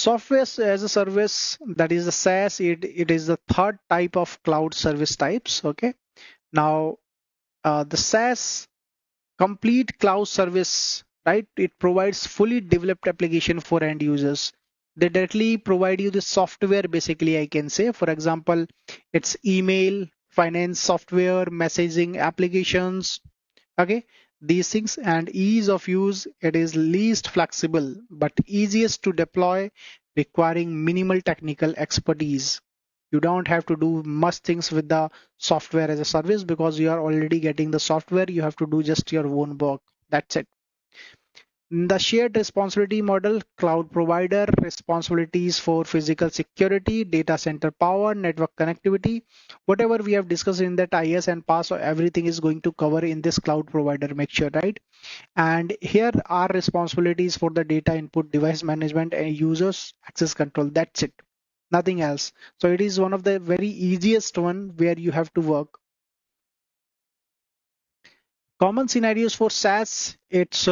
Software as a service, that is the SaaS, it is the third type of cloud service types. Okay. Now, the SaaS, complete cloud service, right? It provides fully developed application for end users. They directly provide you the software, basically, I can say. For example, it's email, finance software, messaging applications. Okay, these things, and ease of use, it is least flexible but easiest to deploy, requiring minimal technical expertise. You don't have to do much things with the software as a service because you are already getting the software. You have to do just your own work. That's it. The shared responsibility model, cloud provider responsibilities for physical security, data center power, network connectivity, whatever we have discussed in that IS and PAS, everything is going to cover in this cloud provider, make sure, right? And here are responsibilities for the data input, device management, and users access control. That's it, nothing else. So it is one of the very easiest one where you have to work. Common scenarios for SaaS, it's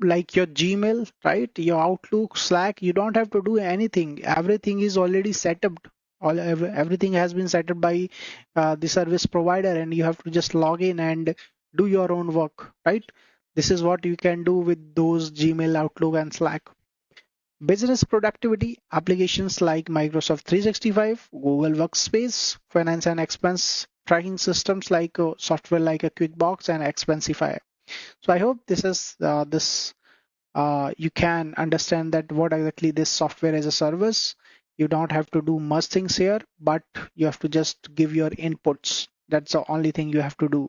like your Gmail, right? Your Outlook, Slack, you don't have to do anything. Everything is already set up. Everything has been set up by the service provider, and you have to just log in and do your own work, right? This is what you can do with those Gmail, Outlook, and Slack. Business productivity applications like Microsoft 365, Google Workspace, finance and expense tracking systems like software like a QuickBooks and Expensify. So I hope this is this you can understand that what exactly this software as a service. You don't have to do much things here, but you have to just give your inputs. That's the only thing you have to do.